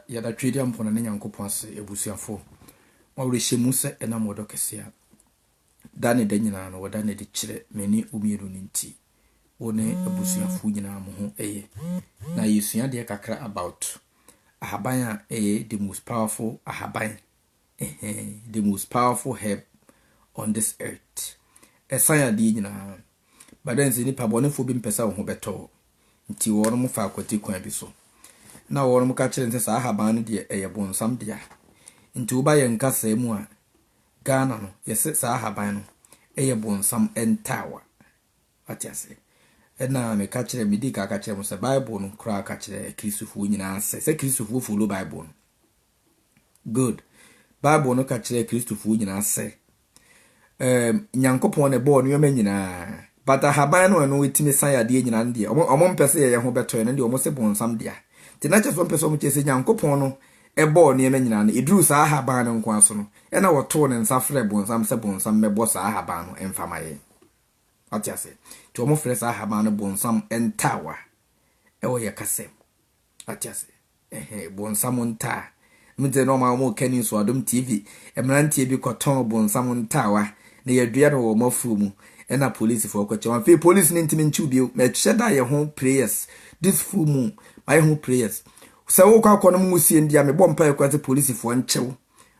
yada twedi ampona ne Nyankopon ase ebusuafo ma wure hyemu se enam wodo kese da ne da nyina no woda ne de kire meni umienu ninti woni ebusuafo nyina mo ho na yesua de kakra about ahaban a the most powerful ahaban the most powerful herb on this earth esaya de nyina badanze ni pabonefo bi mpesa wo ho beto nti wono mo fa akwati kwan bi so na wono mo ka kire nse sa ahaban de bonsam dia nti wo ba ye nkasa mu a Ghana no yese sa ahaban no bonsam entawa atiase na me ka kire medi ka kire mo se Bible no kra ka kire Kristofo nyina se Kristofo follow Bible no. Good. Bible no ka kire Kristofo nyina se Nyankopon ne bo no yoma nyina but ahaban no wetime san yade nyina ndie omo mpese ye ho beto ne ndie omo se bonsam dia ti na cheso mpese omo chese Nyankopon no bo no yema nyina no eduru sa ahaban no nkwa so no na woto ne nsa frɛ bonsam se bonsam mebo sa ahaban no emfamaye atiase to omo frɛ sa ahaban no bonsam entawa ewo ye kasem atiase bonsam nta mte no ma mo kani so adom TV emrantie bi koton bonsam ntawa na yadua no wo mafu mu na police for kwache wan fe police ni ntimi nchu bio me cheda ye ho prayers this full moon my ho prayers se wo kwa kono musie ndia me bompa ye kwate police for nchew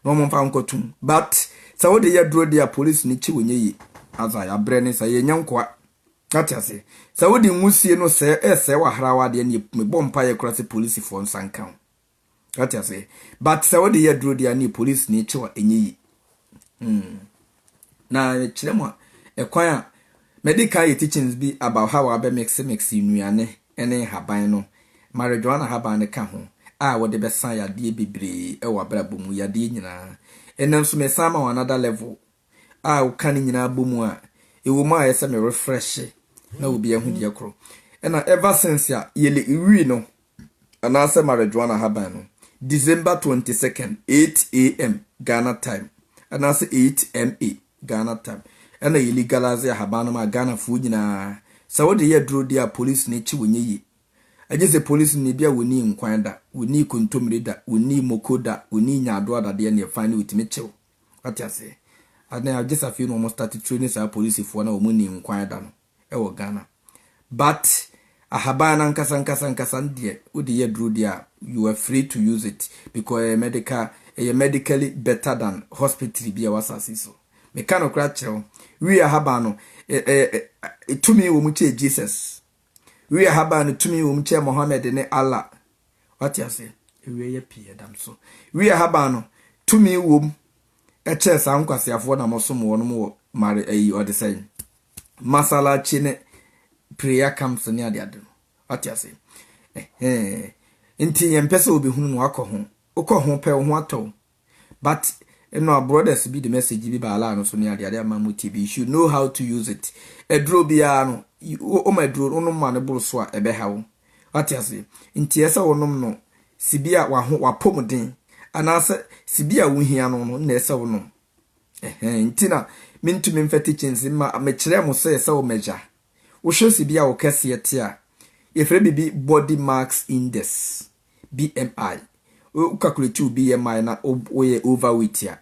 no mo mfa nkotum but se wo de ya duro dia police ni chi wonye yi aza ya brene sa ye nyankwa atiase se wo de musie no se wa harawa de ni me bompa ye kwate police for nsankan atiase but se wo de ya duro dia ni police ni chi wa enye yi na chiremo ekwan a medical teachings be about how I be mix nuane ene haban no marijuana haban ne ka ho a wo de be san yade bebre e wa brabo mu yade nyina enam so me sama on another level a wo kan nyina bomu a e wo ma yesa me refresh na obi ehudi ekro ena ever since ya yele iwi no anase marijuana haban no December 22nd 8 am Ghana time anase 8 ma Ghana time ena illegalize ahaban no ma Ghana fu nyina sa wo de ye duro dia police ne chi wonye yi agese police ne bia woni nkwan da woni kontomre da woni mokoda woni nyado adade ne fine witime chew atiase ana agese afi no mo start training sa police fo na wo ni nkwan da no e wo Ghana but ahaban na nkasa ndie wo de ye duro dia you are free to use it because medically better than hospital bia wasasi so me kano kra chero we ahaba no tumi wo mu che Jesus we ahaba no tumi wo mu che Muhammad ne Allah what you say we ye pie dam so we ahaba no tumi wo mu che sa nkwasiafo na mosom wo no mo mare ode say masala chi ne prayer camps ne ade ade what you say enti yempese obi hunu no akọ ho pe ho ato but no brothers be the message bi ba ala no so ne ade amamu TV you should know how to use it edro bia no o madro no ma ne buru so a ebe hawo atiase nti esa wonom no sibia wa pomden anase sibia wo hia no na esa wonom nti na mintumi mfati chinsi ma mekire mo so esa wo meja wo hwe sibia wo kase ete a efre bibi body mass index BMI o calculate BMI na oye overweight ya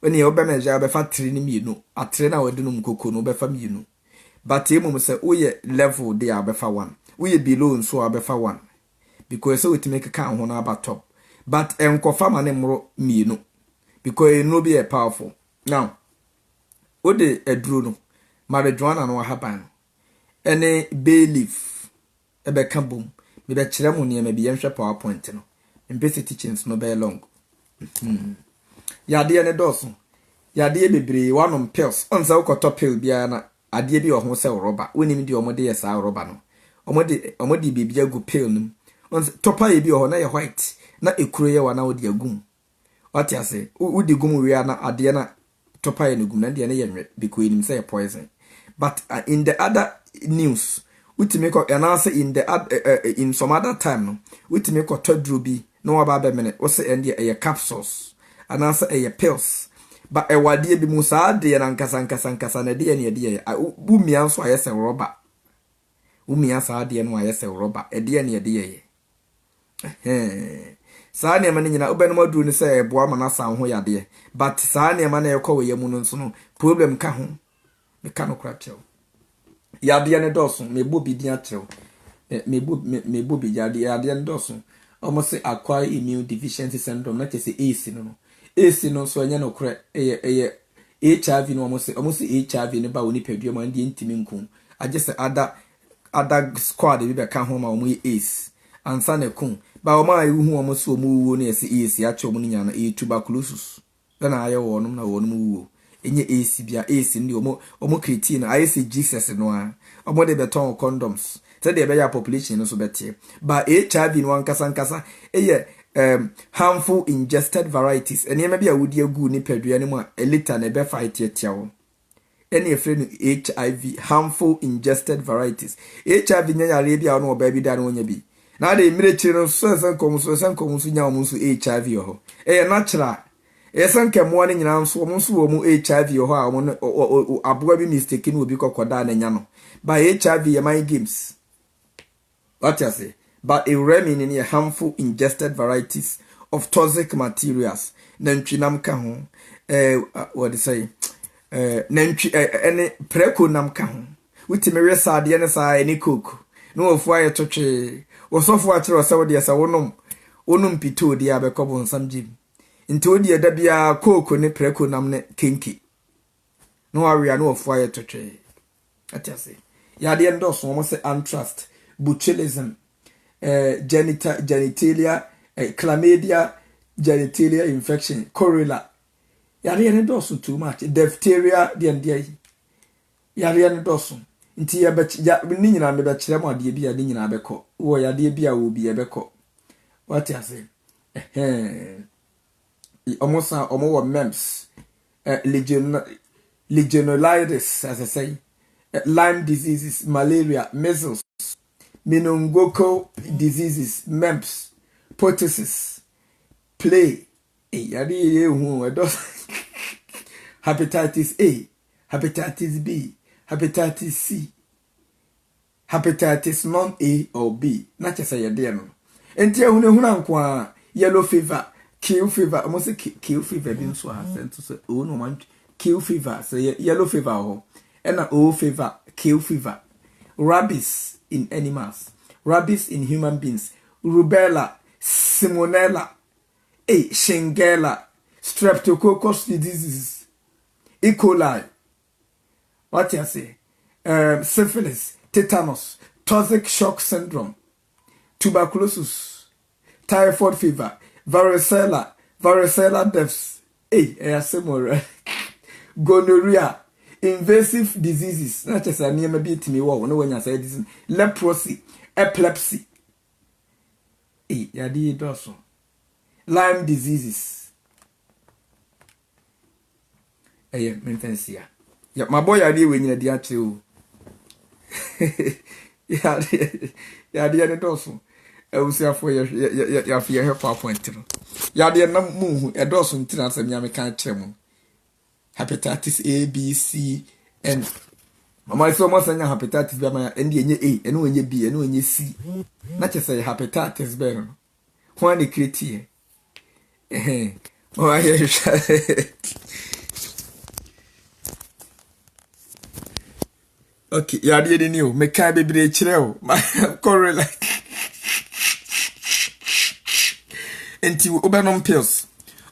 when you be measure be fa 3 ni mienu atre na wade no mkoko no be fa mienu but emu se oye level dey be fa 1 oye below nso be fa 1 because so it make kan ho na about top but enkofa ma ne mro mienu because no be powerful now o de eduro no marijuana no haban ene bay leaf e be kan bom me be kire mo ne ma bi yenhwe PowerPoint no empathy teachings no be long yade ne doso yade bebre wanom pills onza ukoto pill bia na ade bi ohun se roba wonim di omode ye sa roba no omode bibia gu pill num onza topa ye bi ohun na ye white na ekuro ye wana odi agum what you say udi gum we na ade na topa ye gum na de na ye nwe because enim say poison but in the other news utime ko anase in some other time no utime ko todro bi no waba be mene wo se ende ye capsules anase ye pills ba ewade bi mu saa de na nkasa na de ne de umia so ayese roba umia saa de no ayese roba de ne de ye saa ne ma ne nyina obenom aduru ne say eboa ma na san ho yade but saa ne ma na yekọ we yemu no nso no problem ka ho me ka no kra chew yade ne doso me bo bi dia chew me bo bi yade ne doso almost say acquired immune deficiency syndrome na che say AC no so anya no kra HIV no almost HIV ne ba woni padua ma ndi ntimi nku age say ada squad bi be ka ho ma omo AC ansa ne kun ba o ma hu omo so omo wuo ne se AC a che omo nya na tuberculosis na aye wonum na wonum wuo enye AC bia AC ndi omo creatine aye se Jesus no a omo de beton condoms say the better population no so better but HIV no ankasa harmful ingested varieties ene ma bia wodi agu ni padua ne mu a liter na be fight tiawo ene efre HIV harmful ingested varieties HIV nya yare bia no oba bi da no nya bi na de mire chire no so san komuso nya omo so HIV ho natural san kemo ne nyina nso omo so omo HIV ho a omo aboa bi mistake ni obi kokoda na nya no by HIV your mind games what you say but a remedy in harmful ingested varieties of toxic materials nantwinam ka ho what they say nantwi any preconam ka ho witime resade ne sa any coke no ofu aye totwe osofo a kire osawo de sa wonum pito de abekobo nsam jim nti odi eda bia coke ne preconam ne kinki no area no ofu aye totwe atiase ya de ndo so mo say antrust botulism genitalia chlamydia genitalia infection correla yare ne doso too much diphtheria de yare ne doso nti ya ni nyina me be kire mo ade bia ni nyina beko wo yade bia wo bia beko what you say omo wo MEMS legionelitis as I say Lyme diseases, malaria, measles, meningococcal diseases, MEMS, pertussis, plague, hepatitis A, hepatitis B, hepatitis C, hepatitis non-A or B. Not just say a dear no. And dear Huna, yellow fever, kill fever, almost kill fever, being so has sent to say, oh no man, kill fever, say yellow fever, and an O fever, kill fever, rabies in animals, rabies in human beings, rubella, salmonella, shingella, streptococcus diseases, E. coli, what you say, syphilis, tetanus, toxic shock syndrome, tuberculosis, typhoid fever, varicella deaths, gonorrhea, invasive diseases, not just a near maybe to me, no when I say this, leprosy, epilepsy, yadi doso, Lyme diseases, mentensia. Yeah, my boy, I did when you're the actual. Yadi doso. I will say for your PowerPoint. Yadi no move a dozen tenants and Yamican chemo. Hepatitis A, B, C, and my so much hepatitis by my NDA A, and when you B, and when you C. Not just say hepatitis better. When you create here. Oh, I hear you. Okay, you are the new. Make a baby chill. My correla. Until Ubenon pills.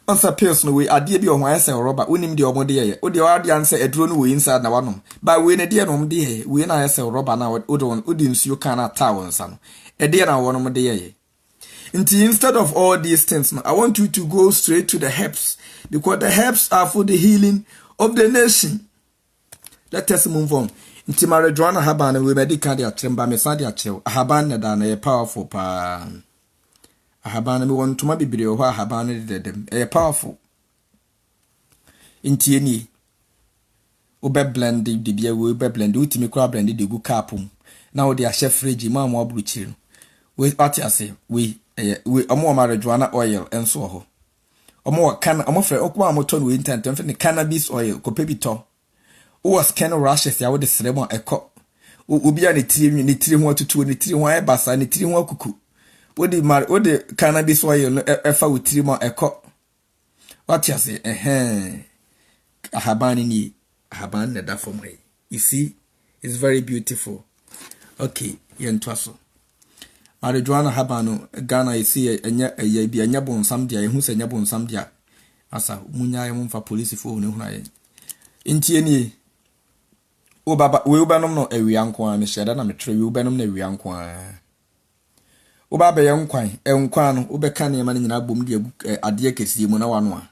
Once pills no way, I dear be on my answer, Robert, winning the omode. O the audience a drone we inside the one. By when a dear nom dear, we and I say Robert now, Udins you cannot tower, son. A dear now one of the until instead of all these things, I want you to go straight to the herbs, because the herbs are for the healing of the nation. Let us move on. Until my Juana Habana, we medical their chamber, Messadia chill, a Habana than a powerful pa. A Habana, we want to maybe be a Habana, them, a powerful. Until ni Ube blended the beer, we be blended, ultimate crab blended the good capum. Now they are chef Reggie, Mamma Bruchil. We what I say, we more marijuana oil and so ho. More can I'm afraid Okwa moton we intend to find cannabis oil, copebito. Was can rashes ya with the ceremony a cop. Ubi and a 3 1 to 2 and 3 1 bassa and 3 1 cuckoo. What the cannabis oil efa with 3 more echo. What you say? Ahaban ni ahaban na da from way. You see, it's very beautiful. Okay, yentwaso. Marijuana habano Ghana you see enya bi enya bonsam dia ehu se enya bonsam dia asa munya ye mfa police fo ne hu aye. Ntie ni o baba we ubanom no awia nko a me hyeda na me twere we ubanom na awia nko a. O baba ye nkwan enkwan no obeka ne ma ne nyina bom dia ade akesi mu na wano a.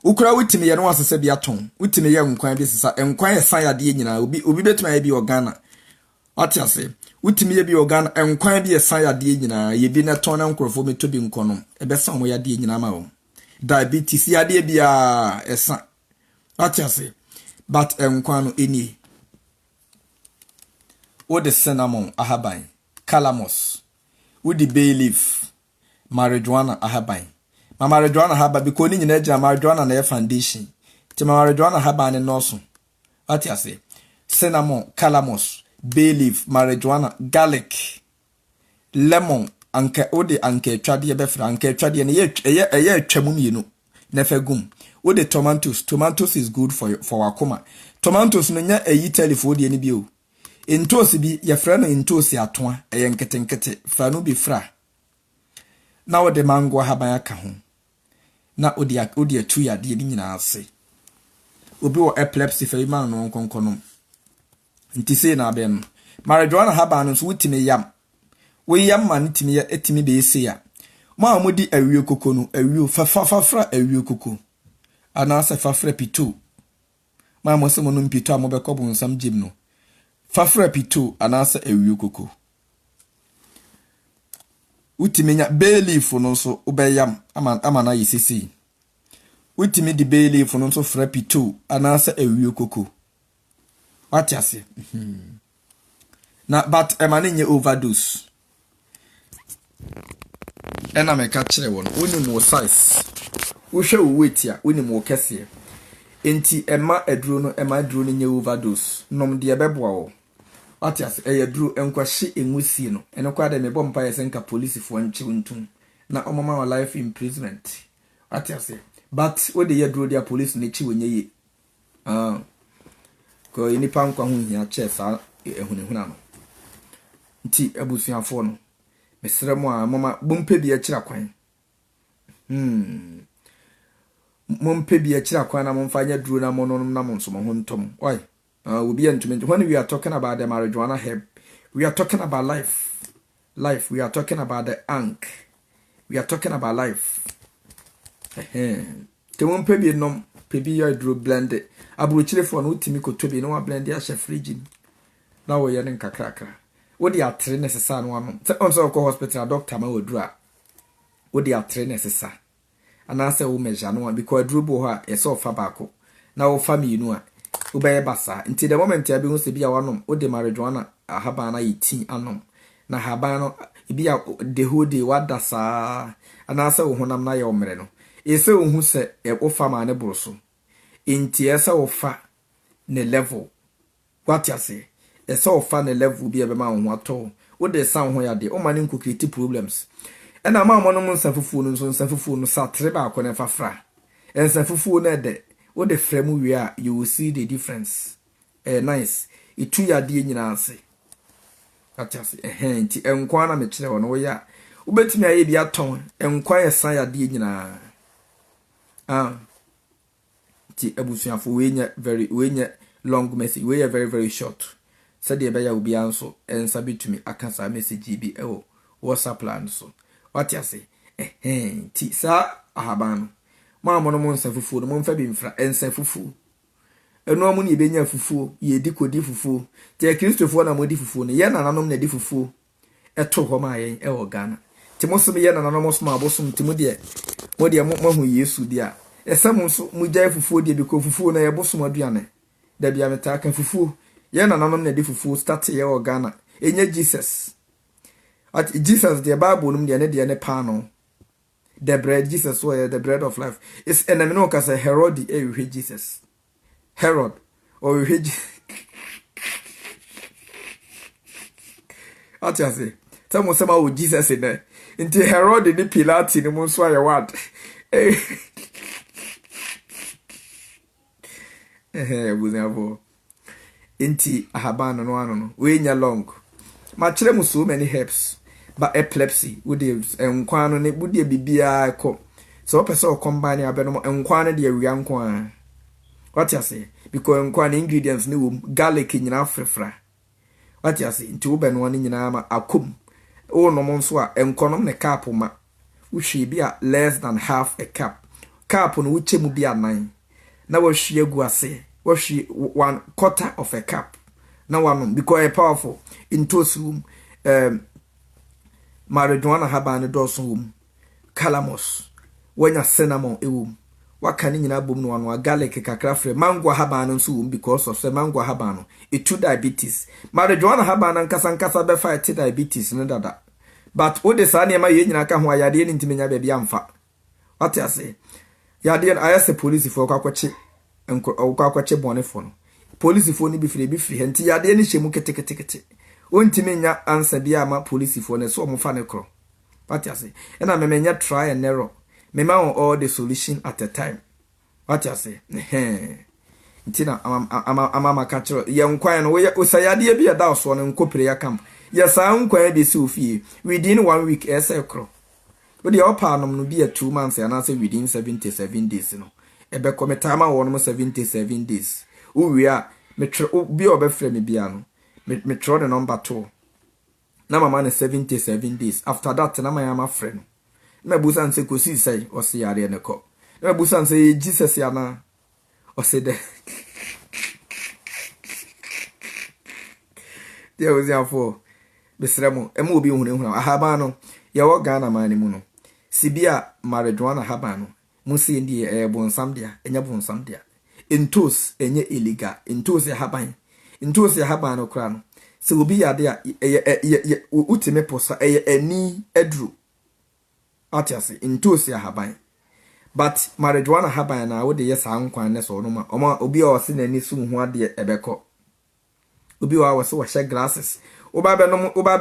Ukura witimi ye no asese bia ton witimi ye nkwan bi sesa nkwan ye san ade nyina obi betuma ye bi organa atiase witimi ye bi organa nkwan bi ye san ade nyina ye bi na ton na nkrofo metobi nkonom ebesa mo ade nyina ma wo diabetes ade bia esa atiase but nkwan no eni o de cinnamon ahaban calamus o de bay leaf marijuana ahaban marijuana haba because ni nyina gya marijuana na foundation ti marijuana haba ne noso what you say cinnamon calamus bay leaf marijuana garlic lemon anke ode anke twade be fra anke twade ne ye twamum yenu na fagum ode tomatoes is good for wakoma tomatoes no nya ayi telefo de ni bio entos bi ye fra na entos atoa eye nketenkete fra no bi fra na ode mango haba aka ho na odi atu ya de nyina ase obi wo epilepsy fa ima no konkonom nti se na abem marijuana haba no so wutimi yam we yam man timi ya etimi be ese ya ma amodi awie koko no awie fafafra awie koko ana se fafra pito ma mo se mo no pito amobekọ bu nsam jim no fafra pito ana se awie koko utimi nya bay leaf no so ubeyam amana yisisi utimi di bay leaf no so frapito anasa ewie koko what you say na but emane nye overdose ena me ka kire won woni mo size wo hwe wo weight ya woni mo kese enti ema aduro no nye overdose nom de ebeboa wo what you say eyaduro enkwahye enwusi no eno kwa de me bompa yesenka police fo nchiwuntum na omama wa life imprisonment what you say but what the yaduro dia police ne chi wenye ye ko ini pankwa hu hia che sa ehunehuna no nti abusuafo no mesere mo a mama bompe bi akira kwan mompe bi akira kwan na momfanya duro na mononom na monso mo hontom oi when we are talking about the marijuana herb, we are talking about life. We are talking about the ank. We are talking about life. The one pebi nom pebi ya dro blend. Aburuchire for no timi ko tobi no blend ya she fridge. Na wo ye nka krakra. Wo di atre necessary no am. Se on so ko hospital doctor ma wodru a. Wo di atre necessary. Ana se wo measure no because dro bo ho a ye so fa baako. Na wo family no a ubeye basa nti the moment ya bi hu se bia wanom o de marijuana ahaba na yiti anom na haba no bia de hode wadasa anasa wo honam na ye omre no ese wo hu se wo fa ma ne broso nti ese wo fa ne level what you say ese wo fa ne level bia be ma ho ato wo de san ho ya de o ma ne nko create problems ena ma mo no nsafufu no nsafufu no satre ba akọ fa fra ensafufu na de what the frame we are, you will see the difference. Nice. It 2 year de nyina ase. Atase nti enkwa na me kire wono wo ya. Ubetimi aye bia ton enkwa ye san ya de nyina. Ti abusuafo we nya long message we very very short. Said e be ya obi anso ensa betumi akasa message bi ewo WhatsApp plan so. What you say? Ti sa ahaban ma mo no mo nsafufu no mo mfa bi mfra ensafufu eno amu ni benya fufu ye di kodi fufu te kristofo na mo di fufu no ye na nanom na di fufu eto ho ma yen e wo Ghana ti mo so ye na nanom so ma bosom ti mo de mo hu Yesu dia esam so mo jai fufu de bi ko fufu na ye bosom aduane da bia meta ka fufu ye na nanom na di fufu start ye wo Ghana enya Jesus at Jesus the Bible num de ne pa no the bread Jesus was the bread of life. It's enemy no can say Herod we Jesus. Herod or we what you say? Tell me some Jesus in there. Inti Herod ni Pilate ni munso aye what. Buziavo. Inti ahabano no ano no. We nya long. Ma kire mu so many herbs. But epilepsy with the enkwano ne budie bibia ko. So opese o combine abenom enkwano de awia nkwa. What you say? Because enkwano ingredients ni wom garlic nyina frefra. What you say? Nti wo be no nyina ma akum. O no mo nso a enkonom ne cup ma. Wo hwe bia less than half a cup. Cup no wo chemu bia 9. Na wo hwe agu ase. Wo hwe 1/4 of a cup. Na one because powerful into room marijuana habane doso wom calamus wanya cinnamon ewum wakani nyina bom no anu garlic kakra fre mango habane nso wom because of say mango habane etu diabetes marijuana habane nkasa be fight diabetes no dada but o de sa ne ma ye nyina ka ho ayade ni ntimenya ba bia mfa what you say yade ayase police for kwakwache bone for no police for ni bi firi nti yade ni hyemu ketekete ontimi nya answer bia ma police for ne so omofa ne kro what you say na memenya try and error mema on all the solution at a time what you say nti na ama catch ye nkwan no wo sayade bia da so no nkopere ya camp ye sa nkwan bi si ofie within 1 week ese kro wo de opa nom no bia 2 months and say within 77 days no ebe kometama wo no 77 days uwia metro bi obefre me bia no me throw the number 2 na mama na 77 days after that na my ama friend na busan se kosi sai o se yare ne ko na busan se Jesus ya na o se de dia ozia fo besremo ema obi hu ahaba no ya wo Ghana mani mu no sibia marijuana haba no musi ndi bonsam dia enya bonsam dia entos enye illegal entos ya haban entos ya haban no kra no se obi yade a utime posa ani edru atiase entos ya haban but marijuana haban na wo de yesa nkwan ne so no ma obi o se nani su hu ade ebeko obi wa so wa glasses oba be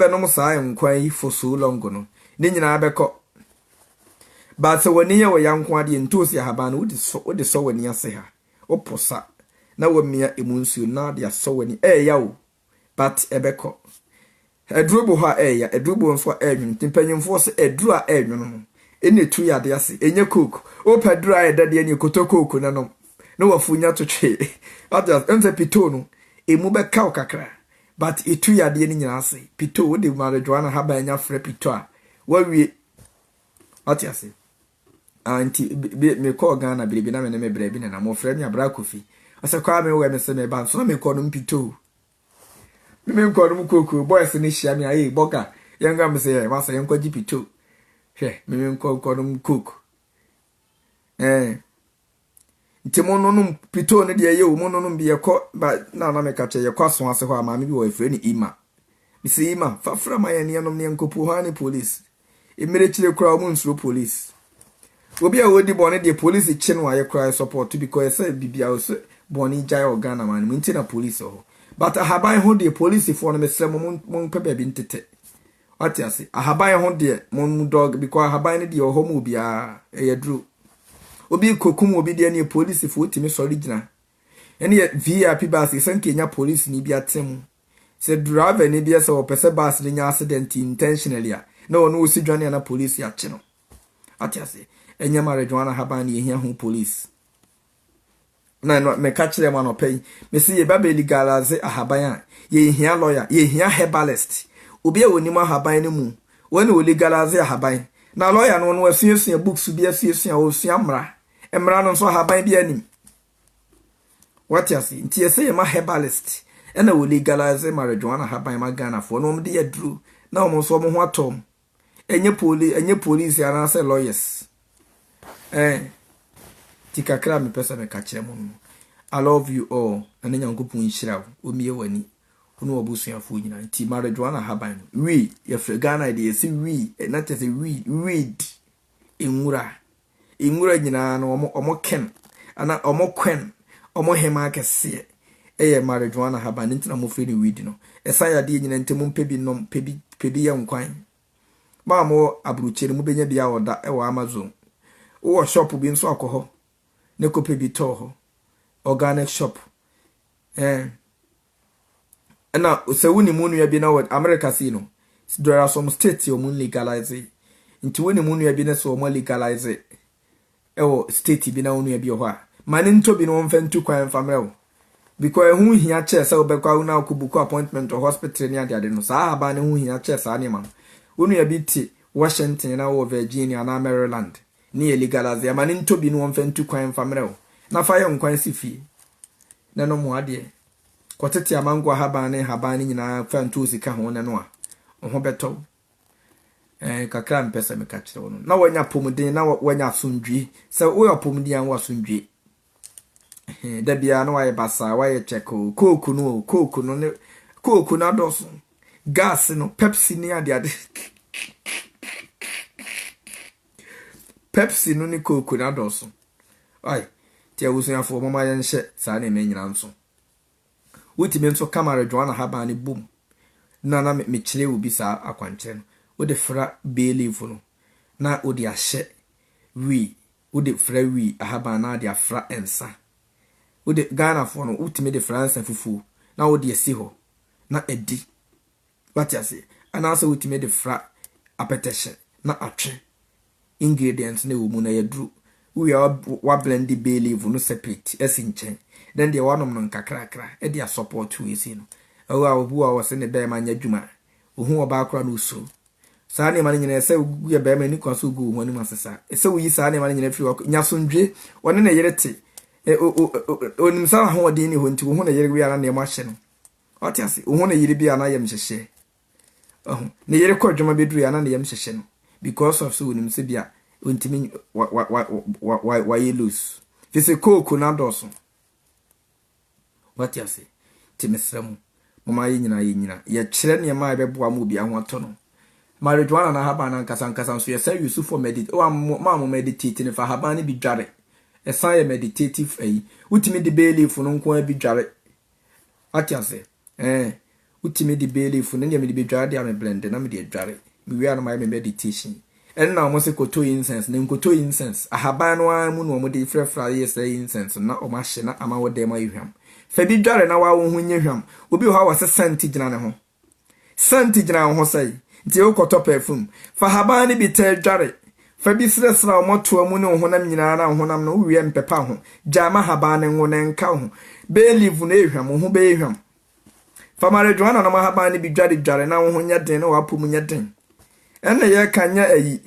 no sa nkwan for so long no ne nyina abeko but woni ye wo yankwan ade entos ya haban wo de so woni ase ha oposa na wamia emunsu na de asowani yawo but ebeko edrubo ha ya edrubo nso enwun timpanyimfo se edru a enwun no ene tu ya de ase enye coke o pedru a eda de ne kotokoku na no na wafunya totwe aja enze pito no emu be kaw kakra but etu ya de ne nyina ase pito wo de marijuana haba enya fre pito a wawie atia ase anti me call Ghana bibi na me brebi na mo frɛ me abra kofi asa kwa me we me se me ban so me call no mpito me call no koku boys ni hia me ayi boga yenga me se ma sa yenkwa gipito hwe me call no koku nti mo no mpito ne de ye wo mo no bi ye kɔ ba na me ka che ye kɔ so ase hɔ ama me bi wo frɛ ni ima me se ima fa fra ma ye ne no ne nkopu ha ni police emere chire kura mo nsuro police obi a wodi bone de police chin wa ye cry support because say bibia o se bone jai organa man minti na police o but ahaban ho de police for no mesrem mon pe ba bi ntete what you say ahaban ho de mon dog because ahaban de o ho mu bia e dru obi kokum obi de ne police for timi sorry gina ene VIP bus sen kenya police ni bia tem se driver ni bia se o pese bus ni nya accident intentionally a na ono o si dwane na police ya che no what you say enya marijuana haba na yehia ho police na no me ka kire ma no pay me se ye ba be legalize ahaban a yehia lawyer yehia herbalist obi a woni ma ahaban ne mu woni o legalize ahaban na lawyer no no asiesia books bi asiesia o sua mra no so ahaban bi anim what you see nti se ye ma herbalist ena o legalize marijuana ahaban ma Ghana for no de yadru na o so mo ho atom enye police ana say lawyers tikakra me pesa me ka kire mo no I love you all and nyankopon nhira o mie wani ono obusuafo nyina nti marijuana haban we ye Ghana de se we na te se weed enwura nyina no omo ken ana omo kwen omo hema kese marijuana haban nti na mo firi weed no esa ya de nyina nti mo pebi ya nkwan Mamo abruchere mu benya bia oda e wa Amazon. Wo shop bi nso akoho. Ne kope bi to ho. Organic shop. Na se woni mu nua bi na wo America si no. There are some states you mun legalize. Into woni mu nua bi na so mo legalize. Ewo state bi na wonu bi ho a. Mane nto bi no mfa ntu kwan famre wo. Because who hia che se obekwa na akubuku appointment or hospital ni ade no. Saa aba ne hu hia che saa ne ma. Wonu bi ti Washington na wo Virginia na Maryland. Ni legalize. Mane nto bi no mfa ntu kwan famre wo. Na fa ye nkwan si fi. Na no mo ade. Kwotete amango habane nyina fa ntu sika ho ne no a. Ho beto. Kakra mpesa me ka kire wo no. Na wanya pomuden na wanya asundwi. Se wo yapomuden an wasundwi. Da bia no waye basa waye cheko coke no ne coke na doso. Gas no Pepsi ni ade. Pepsi no ni coke na doso. Ai, ti awusu afo mama ye nhye sa na me nyina nso. Wotime nso camera Juana haba ni boom. Na me kire obi sa akwankyere no. Wo de fra believe no. Na wo de ahye wi. Wo de fra wi ahaba na de afra ensa. Wo de Ghana for no wotime de France fufu. Na wo de esi ho. Na edi. What you say? And also wotime de fra appetition. Na atwe. Ingredients na wo mu na yedru. We are wa blend the believe no separate. Esinchen. Then the one no nkakrakra. E dia support we see no. Owa obu a wose ne be ma nya dwuma. Ohu oba akra no so. Saa ne ma nyina se gu ye be ma ni kwaso gu ho ni masesa. Se wo yi saa ne ma nyina firi nya sondwe woni ne yerete. Onim sa ho odi ni ho nti wo ho ne yere wi ana ne ma hye no. Oti ase wo ho ne yere bi ana yem hyehye. Ne yere ko dwuma beduru ana ne yem hyehye no. Because of so onim se bia ontimi wa lose. Fise coke na doso. What you say? Timesremu. Mama nyina. Ye kire ne ma beboa mu bia ho ato no. Marijuana na haba na nkasa so ye say use for meditate. O ma mo meditate ne fa haba ne bi dware. E san ye meditative ayi. Utimi de belief no nko bi dware. What you say? Utimi de belief no ne me de bi dware dia me blend na me de dware. Me wi ana my meditation. En na mo se koto incense ne nkoto incense. Ahaba no amu no mo de frefra ye say incense na o ma hye na ama wo de ma yhwam. Fa bi dware na wa wo ho nyehwam. Obi ho wa se senti gina ne ho. Senti gina ho sai. Nti o koto perfume. Fa haba ne bi te dware. Fa bi sresra o moto amu ne honam nyina na honam no wi empepa ho. Jama haba ne ngo ne nka ho. Be live na ehwam ho be ehwam. Fa mare Juana na ma haba ne bi dware na wo ho nya den na wa pom nya den. Ena ye kanya ayi.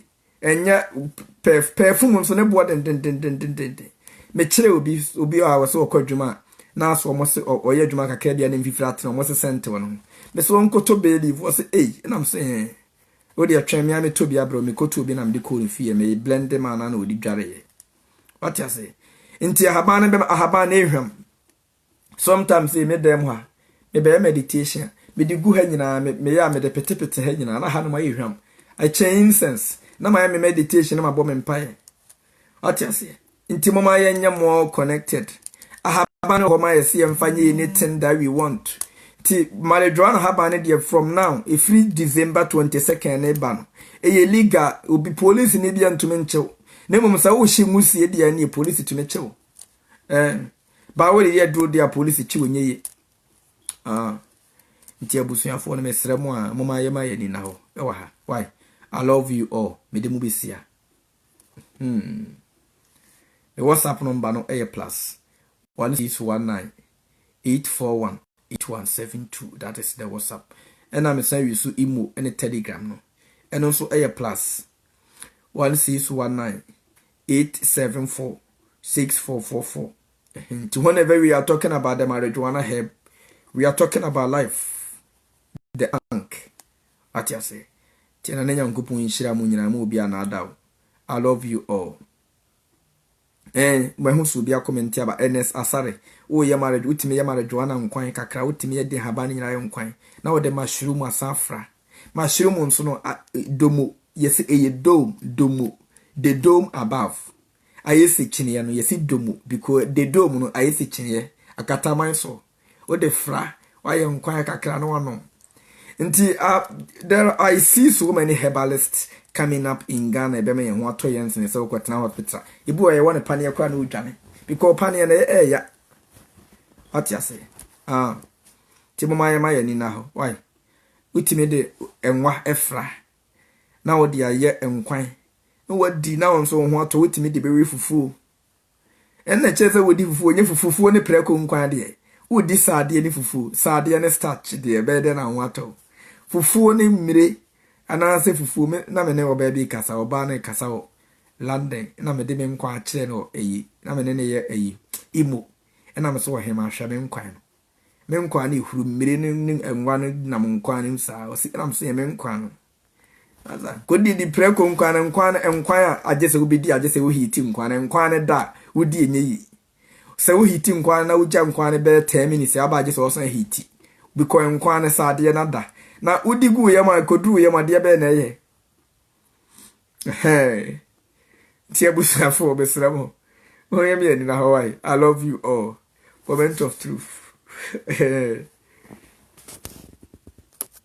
Enya perfume nso ne bo den. Me kire obi a wo se okwadwuma na so mo se oye dwuma kakra bia na mfifira atena mo se sente wono me so nkoto believe wo se na me se o de atwa me ame to bia bro me koto bi na me de ko fie me blend ma na odi dware. What you say? Inti ahaba na ehwam. Sometimes me dem ha me be meditation me de gu ha nyina me ya me de petepete ha nyina na ha no ma ehwam. I change sense na my meditation na ma bo me mpae. What you say? Inti mama ya nya more connected. Habano homa yesi emfanye anything that we want. Ti Marijuana habane dia from now free December 22nd e ban. Eye legal obi police ni bia ntumi nchew. Na mum sa wo hye ngusie dia ni police tumi chew. Ba wo ye dro dia police chi wonye ye. Nti abusuafo no mesremu a mama ye ma ye ni na ho. E wa ha. Why? I love you all. Me de mu besia. The WhatsApp number no a plus 1619-841-8172. That is the WhatsApp. And I'm saying you so emo and a telegram no. And also a plus 1619-874-6444. To whenever we are talking about the marijuana herb, we are talking about life. The ank. What you say? Tina nenya nkupu nshira mu nyina mu bia na adaw. I love you all. Mwehu subia komenti aba NS Asare. O ye marriage utime ye marriage wana nkwan kakra utime ye de habani nyina ye nkwan. Na wo de mushroom asafra. Mushroom nso no domo yesi eye domo the dome above. Ayesi chine no yesi domo because the dome no ayesi chine akataman so. O de fra wa ye nkwan kakra no wano. There I see so many herbalists coming up in Ghana. Be me ho ato yen sen so kwetena hospital. Ibu e won pania kwa na udwane. Because pania na ya. What you say? Ti mo maye ni na ho. Why? Utimi de enwa efra. Na wo de aye enkwan. No wadi na won so ho ato utimi de bewe fufu. En na chese wodi fufu onye fufu ne preko nkwan de. Wodi saade ni fufu, saade ne starch de be de na ho ato. Fufu ne mmire anase fufu me na me ne oba bi kasa oba ne kasa o London na me de me nkwa akire no eyi na me ne ye eyi imo na me so wo hema hwa me nkwan no me nkwan ne huru mmire ne enwa no na me nkwan ne sa o si na me so ye me nkwan no aza kodi di preko nkwan a agese wo bidi agese wo hiti nkwan ne da wodi enyeyi se wo hiti nkwan na wo ja nkwan be 10 minutes aba agese wo so hiti because nkwan saade na da na udigu ye ma kodru ye ma de be na ye hey tie busafo besramo o ye me ni na Hawaii. I love you all. Moment of truth.